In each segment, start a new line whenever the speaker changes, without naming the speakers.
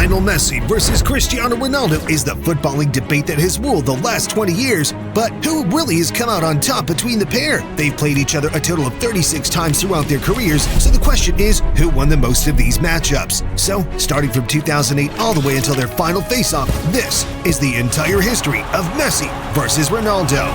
Lionel Messi versus Cristiano Ronaldo is the footballing debate that has ruled the last 20 years. But who really has come out on top between the pair? They've played each other a total of 36 times throughout their careers, so the question is, who won the most of these matchups? So, starting from 2008 all the way until their final face-off, this is the entire history of Messi versus Ronaldo.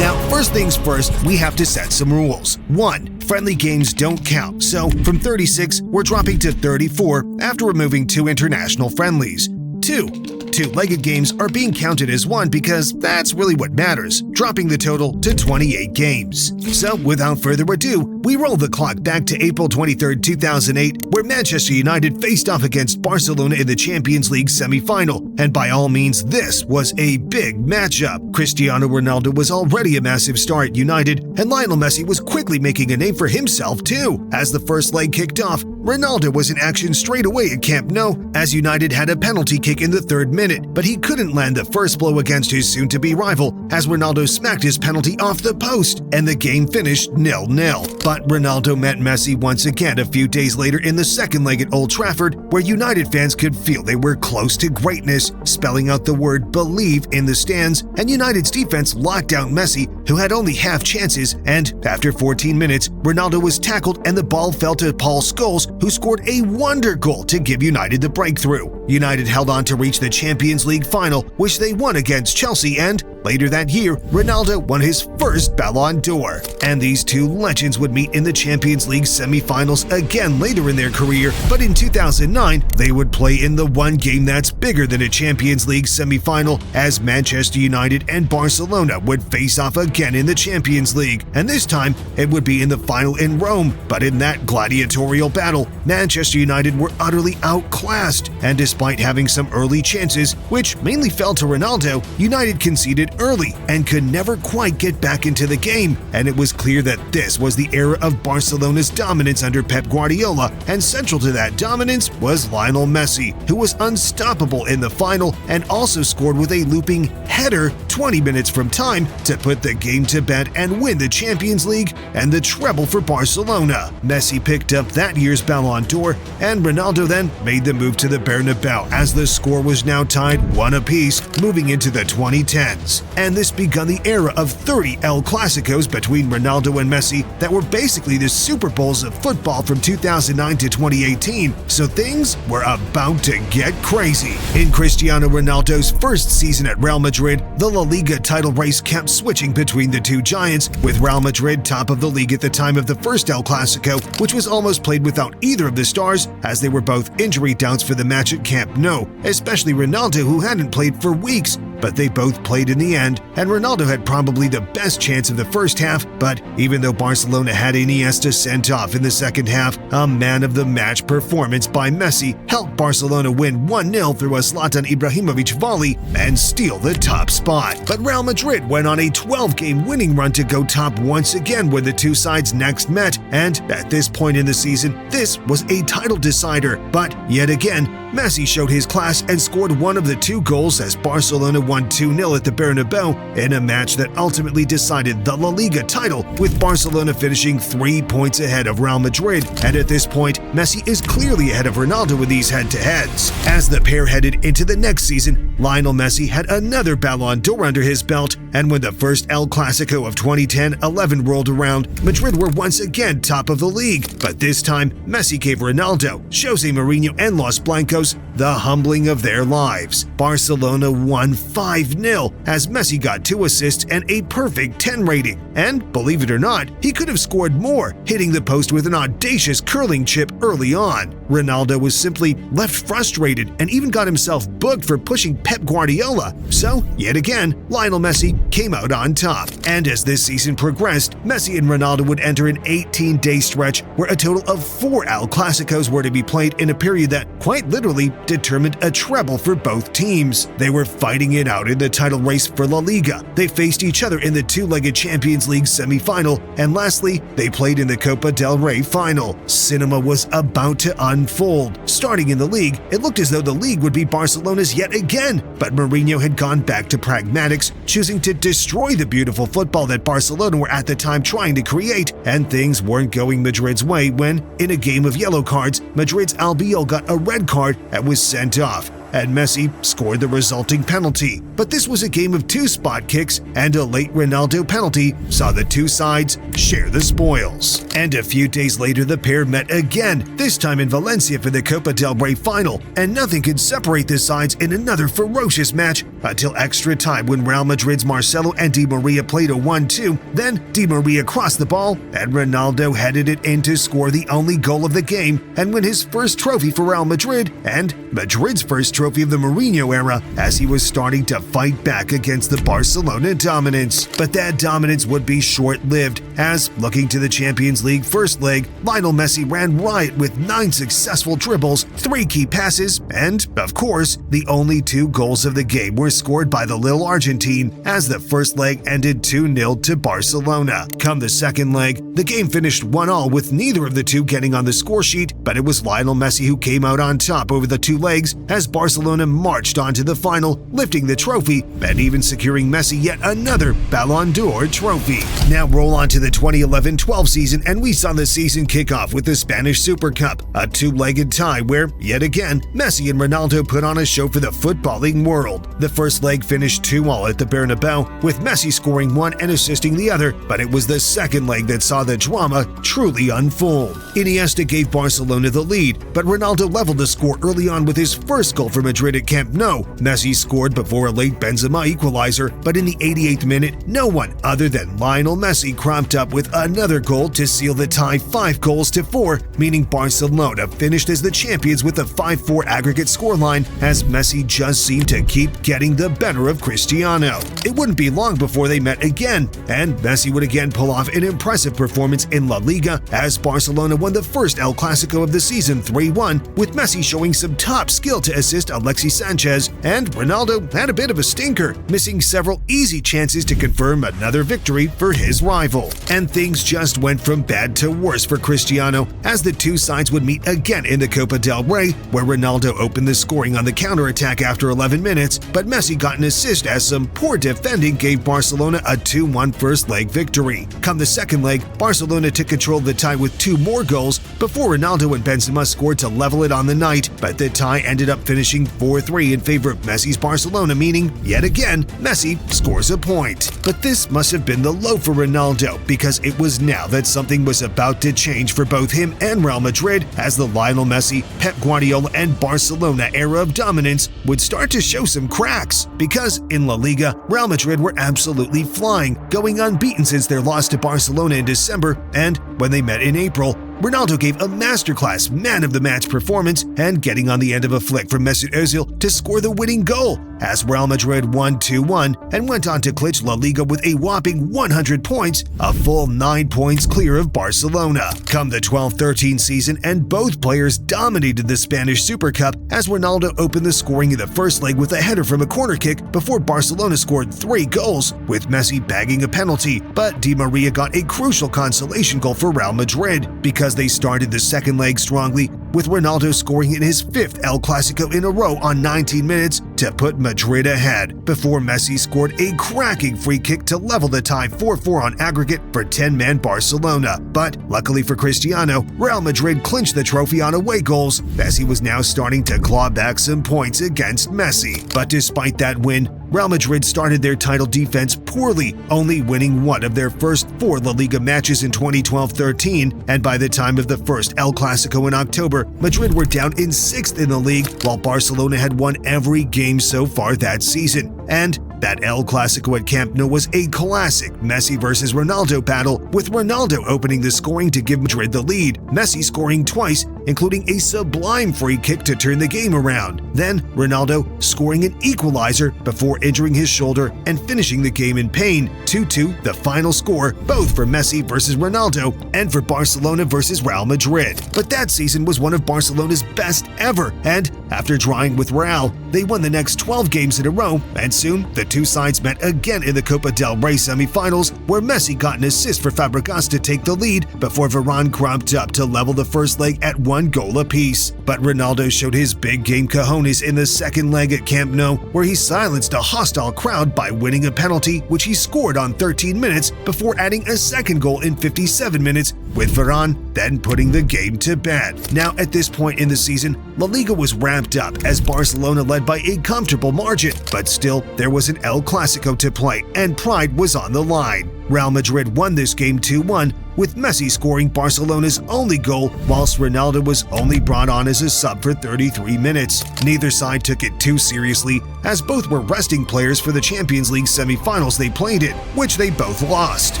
Now, first things first, we have to set some rules. 1. Friendly games don't count, so from 36, we're dropping to 34 after removing 2 international friendlies. 2. Two-legged games are being counted as one because that's really what matters, dropping the total to 28 games. So, without further ado, we roll the clock back to April 23, 2008, where Manchester United faced off against Barcelona in the Champions League semi-final, and by all means, this was a big matchup. Cristiano Ronaldo was already a massive star at United, and Lionel Messi was quickly making a name for himself too. As the first leg kicked off, Ronaldo was in action straight away at Camp Nou, as United had a penalty kick in the 3rd minute, but he couldn't land the first blow against his soon-to-be rival, as Ronaldo smacked his penalty off the post, and the game finished 0-0. But Ronaldo met Messi once again a few days later in the second leg at Old Trafford, where United fans could feel they were close to greatness, spelling out the word "believe" in the stands, and United's defense locked down Messi, who had only half chances, and after 14 minutes, Ronaldo was tackled and the ball fell to Paul Scholes, who scored a wonder goal to give United the breakthrough. United held on to reach the Champions League final, which they won against Chelsea, and later that year, Ronaldo won his first Ballon d'Or. And these two legends would meet in the Champions League semi-finals again later in their career, but in 2009, they would play in the one game that's bigger than a Champions League semi-final, as Manchester United and Barcelona would face off again in the Champions League, and this time it would be in the final in Rome. But in that gladiatorial battle, Manchester United were utterly outclassed, and despite having some early chances, which mainly fell to Ronaldo, United conceded early and could never quite get back into the game, and it was clear that this was the era of Barcelona's dominance under Pep Guardiola, and central to that dominance was Lionel Messi, who was unstoppable in the final and also scored with a looping header 20 minutes from time to put the game to bed and win the Champions League and the treble for Barcelona. Messi picked up that year's Ballon d'Or, and Ronaldo then made the move to the Bernabeu, as the score was now tied 1 apiece moving into the 2010s. And this begun the era of 30 El Clasicos between Ronaldo and Messi that were basically the Super Bowls of football from 2009 to 2018, so things were about to get crazy. In Cristiano Ronaldo's first season at Real Madrid, the La Liga title race kept switching between the two giants, with Real Madrid top of the league at the time of the first El Clasico, which was almost played without either of the stars, as they were both injury doubts for the match at Camp Nou, especially Ronaldo, who hadn't played for weeks. But they both played in the end, and Ronaldo had probably the best chance of the first half, but even though Barcelona had Iniesta sent off in the second half, a man-of-the-match performance by Messi helped Barcelona win 1-0 through a Zlatan Ibrahimovic volley and steal the top spot. But Real Madrid went on a 12-game winning run to go top once again when the two sides next met, and at this point in the season, this was a title decider. But yet again, Messi showed his class and scored one of the 2 goals as Barcelona won 2-0 at the Bernabeu in a match that ultimately decided the La Liga title, with Barcelona finishing 3 points ahead of Real Madrid. And at this point, Messi is clearly ahead of Ronaldo with these head-to-heads. As the pair headed into the next season, Lionel Messi had another Ballon d'Or under his belt, and when the first El Clasico of 2010-11 rolled around, Madrid were once again top of the league. But this time, Messi gave Ronaldo, Jose Mourinho, and Los Blancos the humbling of their lives. Barcelona won 5-0 as Messi got 2 assists and a perfect 10 rating. And believe it or not, he could have scored more, hitting the post with an audacious curling chip early on. Ronaldo was simply left frustrated and even got himself booked for pushing Pep Guardiola. So, yet again, Lionel Messi came out on top. And as this season progressed, Messi and Ronaldo would enter an 18-day stretch where a total of 4 El Clasicos were to be played in a period that quite literally determined a treble for both teams. They were fighting it out in the title race for La Liga. They faced each other in the 2-legged Champions League semi-final, and lastly, they played in the Copa del Rey final. Cinema was about to unfold. Starting in the league, it looked as though the league would be Barcelona's yet again, but Mourinho had gone back to pragmatics, choosing to destroy the beautiful football that Barcelona were at the time trying to create, and things weren't going Madrid's way when, in a game of yellow cards, Madrid's Albiol got a red card and was sent off, and Messi scored the resulting penalty. But this was a game of 2 spot kicks, and a late Ronaldo penalty saw the two sides share the spoils. And a few days later, the pair met again, this time in Valencia for the Copa del Rey final, and nothing could separate the sides in another ferocious match until extra time when Real Madrid's Marcelo and Di Maria played a 1-2. Then Di Maria crossed the ball, and Ronaldo headed it in to score the only goal of the game and win his first trophy for Real Madrid, and Madrid's first trophy of the Mourinho era, as he was starting to fight back against the Barcelona dominance. But that dominance would be short-lived, as, looking to the Champions League first leg, Lionel Messi ran riot with 9 successful dribbles, 3 key passes, and, of course, the only 2 goals of the game were scored by the little Argentine, as the first leg ended 2-0 to Barcelona. Come the second leg, the game finished 1-1 with neither of the two getting on the score sheet, but it was Lionel Messi who came out on top over the 2 legs as Barcelona marched on to the final, lifting the trophy and even securing Messi yet another Ballon d'Or trophy. Now roll on to the 2011-12 season, and we saw the season kick off with the Spanish Super Cup, a 2-legged tie where, yet again, Messi and Ronaldo put on a show for the footballing world. The first leg finished 2-2 at the Bernabeu, with Messi scoring 1 and assisting the other, but it was the second leg that saw the drama truly unfold. Iniesta gave Barcelona the lead, but Ronaldo leveled the score early on with his first goal for Madrid at Camp Nou. Messi scored before a late Benzema equalizer, but in the 88th minute, no one other than Lionel Messi cropped up with another goal to seal the tie 5-4, meaning Barcelona finished as the champions with a 5-4 aggregate scoreline, as Messi just seemed to keep getting the better of Cristiano. It wouldn't be long before they met again, and Messi would again pull off an impressive performance in La Liga, as Barcelona won the first El Clasico of the season 3-1, with Messi showing some top skill to assist Alexis Sanchez, and Ronaldo had a bit of a stinker, missing several easy chances to confirm another victory for his rival. And things just went from bad to worse for Cristiano, as the two sides would meet again in the Copa del Rey, where Ronaldo opened the scoring on the counter-attack after 11 minutes, but Messi got an assist as some poor defending gave Barcelona a 2-1 first-leg victory. Come the second leg, Barcelona took control of the tie with 2 more goals before Ronaldo and Benzema scored to level it on the night, but the tie ended up finishing 4-3 in favor of Messi's Barcelona, meaning, yet again, Messi scores a point. But this must have been the low for Ronaldo, because it was now that something was about to change for both him and Real Madrid, as the Lionel Messi, Pep Guardiola, and Barcelona era of dominance would start to show some cracks. Because in La Liga, Real Madrid were absolutely flying, going unbeaten since their loss to Barcelona in December, and when they met in April, Ronaldo gave a masterclass man-of-the-match performance and getting on the end of a flick from Mesut Ozil to score the winning goal, as Real Madrid won 2-1 and went on to clinch La Liga with a whopping 100 points, a full 9 points clear of Barcelona. Come the 12-13 season, and both players dominated the Spanish Super Cup, as Ronaldo opened the scoring in the first leg with a header from a corner kick before Barcelona scored 3 goals, with Messi bagging a penalty, but Di Maria got a crucial consolation goal for Real Madrid, because they started the second leg strongly, with Ronaldo scoring in his 5th El Clasico in a row on 19 minutes to put Madrid ahead, before Messi scored a cracking free kick to level the tie 4-4 on aggregate for 10-man Barcelona. But luckily for Cristiano, Real Madrid clinched the trophy on away goals, as he was now starting to claw back some points against Messi. But despite that win, Real Madrid started their title defense poorly, only winning 1 of their first 4 La Liga matches in 2012-13, and by the time of the first El Clasico in October, Madrid were down in 6th in the league, while Barcelona had won every game so far that season. And that El Clasico at Camp Nou was a classic Messi versus Ronaldo battle, with Ronaldo opening the scoring to give Madrid the lead, Messi scoring twice, including a sublime free kick to turn the game around. Then Ronaldo scoring an equalizer before injuring his shoulder and finishing the game in pain. 2-2 the final score, both for Messi versus Ronaldo and for Barcelona versus Real Madrid. But that season was one of Barcelona's best ever, and after drawing with Real, they won the next 12 games in a row, and soon the two sides met again in the Copa del Rey semi-finals, where Messi got an assist for Fabregas to take the lead before Varane cropped up to level the first leg at 1 goal apiece. But Ronaldo showed his big game cojones in the second leg at Camp Nou, where he silenced a hostile crowd by winning a penalty, which he scored on 13 minutes before adding a second goal in 57 minutes, with Varane then putting the game to bed. Now, at this point in the season, La Liga was ramped up as Barcelona led by a comfortable margin, but still, there was an El Clasico to play, and pride was on the line. Real Madrid won this game 2-1, with Messi scoring Barcelona's only goal, whilst Ronaldo was only brought on as a sub for 33 minutes. Neither side took it too seriously, as both were resting players for the Champions League semi-finals they played in, which they both lost.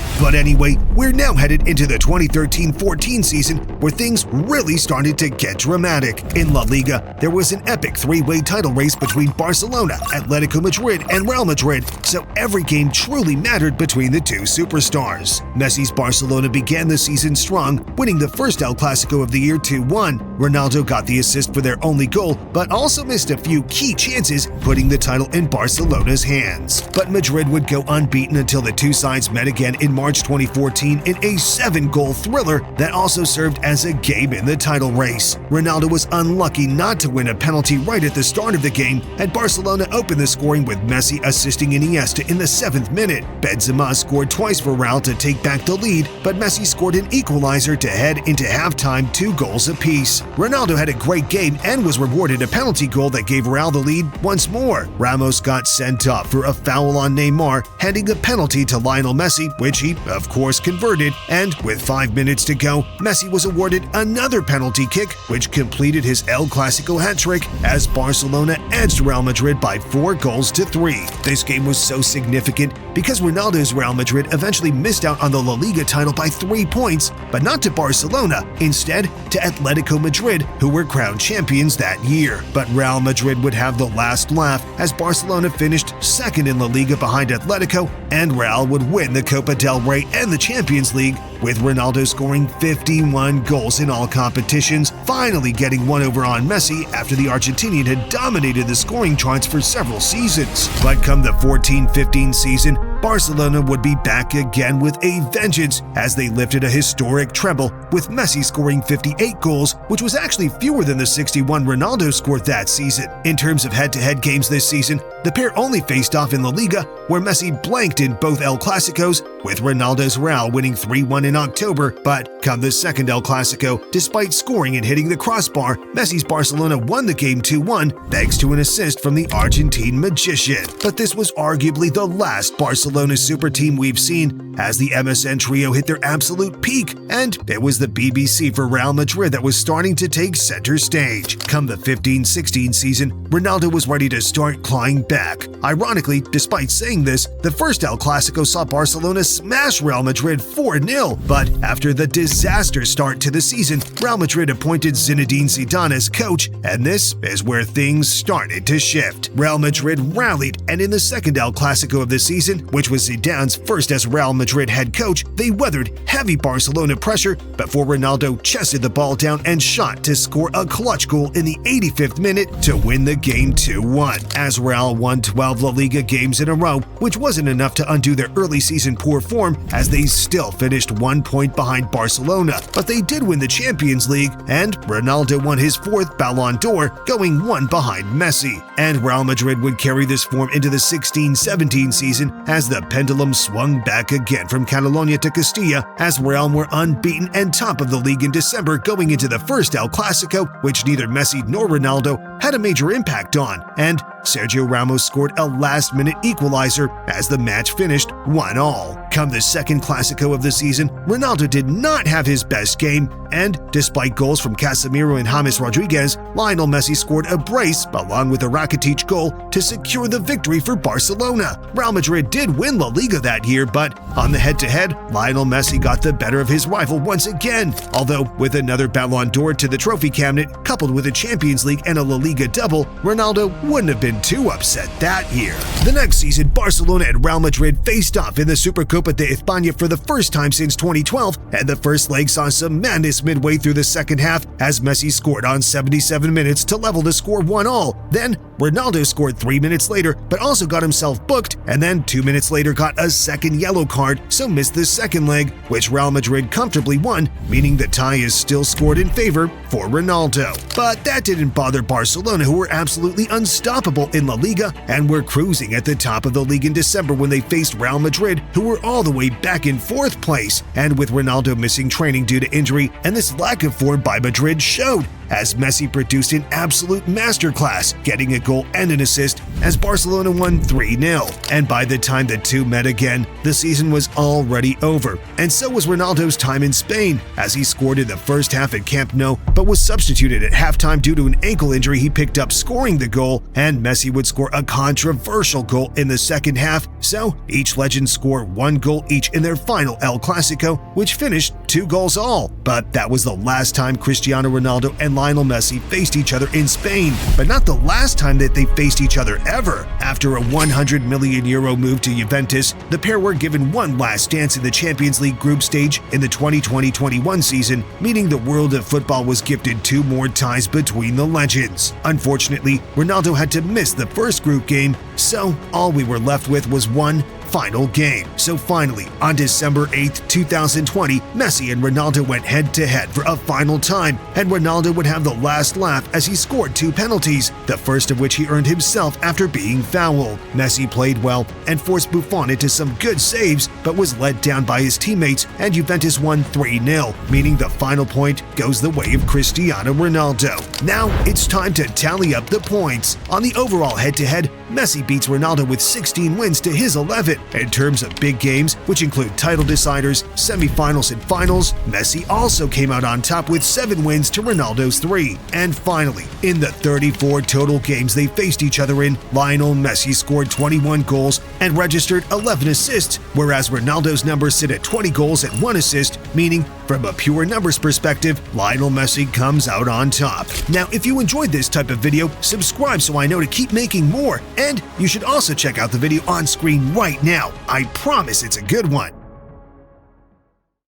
But anyway, we're now headed into the 2013-14 season, where things really started to get dramatic. In La Liga, there was an epic three-way title race between Barcelona, Atletico Madrid, and Real Madrid, so every game truly mattered between the two superstars. Messi's Barcelona began the season strong, winning the first El Clasico of the year 2-1. Ronaldo got the assist for their only goal, but also missed a few key chances, putting the title in Barcelona's hands. But Madrid would go unbeaten until the two sides met again in March 2014 in a 7-goal thriller that also served as a game in the title race. Ronaldo was unlucky not to win a penalty right at the start of the game, and Barcelona opened the scoring with Messi assisting Iniesta in the 7th minute. Benzema scored twice for Real to take back the lead, but Messi scored an equalizer to head into halftime 2 goals apiece. Ronaldo had a great game and was rewarded a penalty goal that gave Real the lead once more. Ramos got sent off for a foul on Neymar, handing a penalty to Lionel Messi, which he, of course, converted, and with 5 minutes to go, Messi was awarded another penalty kick, which completed his El Clasico hat-trick as Barcelona edged Real Madrid by 4-3. This game was so significant because Ronaldo's Real Madrid eventually missed out on the La Liga title by 3 points, but not to Barcelona, instead to Atletico Madrid, who were crowned champions that year. But Real Madrid would have the last laugh as Barcelona finished second in La Liga behind Atletico, and Real would win the Copa del Rey and the Champions League, with Ronaldo scoring 51 goals in all competitions, finally getting one over on Messi after the Argentinian had dominated the scoring charts for several seasons. But come the 14-15 season, Barcelona would be back again with a vengeance as they lifted a historic treble, with Messi scoring 58 goals, which was actually fewer than the 61 Ronaldo scored that season. In terms of head-to-head games this season, the pair only faced off in La Liga, where Messi blanked in both El Clasicos, with Ronaldo's Real winning 3-1 in October. But come the second El Clasico, despite scoring and hitting the crossbar, Messi's Barcelona won the game 2-1 thanks to an assist from the Argentine magician. But this was arguably the last Barcelona super team we've seen, as the MSN trio hit their absolute peak, and it was the BBC for Real Madrid that was starting to take center stage. Come the 15-16 season, Ronaldo was ready to start clawing back. Ironically, despite saying this, the first El Clasico saw Barcelona smash Real Madrid 4-0, but after the disaster start to the season, Real Madrid appointed Zinedine Zidane as coach, and this is where things started to shift. Real Madrid rallied, and in the second El Clasico of the season, which was Zidane's first as Real Madrid head coach, they weathered heavy Barcelona pressure before Ronaldo chested the ball down and shot to score a clutch goal in the 85th minute to win the game 2-1. As Real won 12 La Liga games in a row, which wasn't enough to undo their early season poor form, as they still finished 1 point behind Barcelona. But they did win the Champions League, and Ronaldo won his 4th Ballon d'Or, going 1 behind Messi. And Real Madrid would carry this form into the 16-17 season as the pendulum swung back again from Catalonia to Castilla, as Real were unbeaten and top of the league in December going into the first El Clasico, which neither Messi nor Ronaldo had a major impact on, and Sergio Ramos scored a last-minute equalizer as the match finished 1-1. Come the second Clasico of the season, Ronaldo did not have his best game, and despite goals from Casemiro and James Rodriguez, Lionel Messi scored a brace along with a Rakitic goal to secure the victory for Barcelona. Real Madrid did win La Liga that year, but on the head-to-head, Lionel Messi got the better of his rival once again, although with another Ballon d'Or to the trophy cabinet, coupled with a Champions League and a La Liga double, Ronaldo wouldn't have been been too upset that year. The next season, Barcelona and Real Madrid faced off in the Supercopa de España for the first time since 2012, and the first leg saw some madness midway through the second half as Messi scored on 77 minutes to level the score 1-1. Then Ronaldo scored 3 minutes later, but also got himself booked, and then 2 minutes later got a second yellow card, so missed the second leg, which Real Madrid comfortably won, meaning the tie is still scored in favor for Ronaldo. But that didn't bother Barcelona, who were absolutely unstoppable in La Liga and were cruising at the top of the league in December when they faced Real Madrid, who were all the way back in 4th place. And with Ronaldo missing training due to injury, and this lack of form by Madrid showed, as Messi produced an absolute masterclass, getting a goal and an assist as Barcelona won 3-0. And by the time the two met again, the season was already over. And so was Ronaldo's time in Spain, as he scored in the first half at Camp Nou, but was substituted at halftime due to an ankle injury he picked up scoring the goal, and Messi would score a controversial goal in the second half. So each legend scored 1 goal each in their final El Clasico, which finished 2 goals all. But that was the last time Cristiano Ronaldo and Lionel Messi faced each other in Spain, but not the last time that they faced each other ever. After a €100 million move to Juventus, the pair were given one last dance in the Champions League group stage in the 2020-21 season, meaning the world of football was gifted 2 more ties between the legends. Unfortunately, Ronaldo had to miss the first group game, so all we were left with was one final game. So finally, on December 8, 2020, Messi and Ronaldo went head-to-head for a final time, and Ronaldo would have the last laugh as he scored 2 penalties, the first of which he earned himself after being fouled. Messi played well and forced Buffon into some good saves, but was let down by his teammates, and Juventus won 3-0, meaning the final point goes the way of Cristiano Ronaldo. Now it's time to tally up the points. On the overall head-to-head, Messi beats Ronaldo with 16 wins to his 11. In terms of big games, which include title deciders, semifinals, and finals, Messi also came out on top with 7 wins to Ronaldo's 3. And finally, in the 34 total games they faced each other in, Lionel Messi scored 21 goals and registered 11 assists, whereas Ronaldo's numbers sit at 20 goals and 1 assist, meaning from a pure numbers perspective, Lionel Messi comes out on top. Now, if you enjoyed this type of video, subscribe so I know to keep making more, and you should also check out the video on screen right now. I promise it's a good one.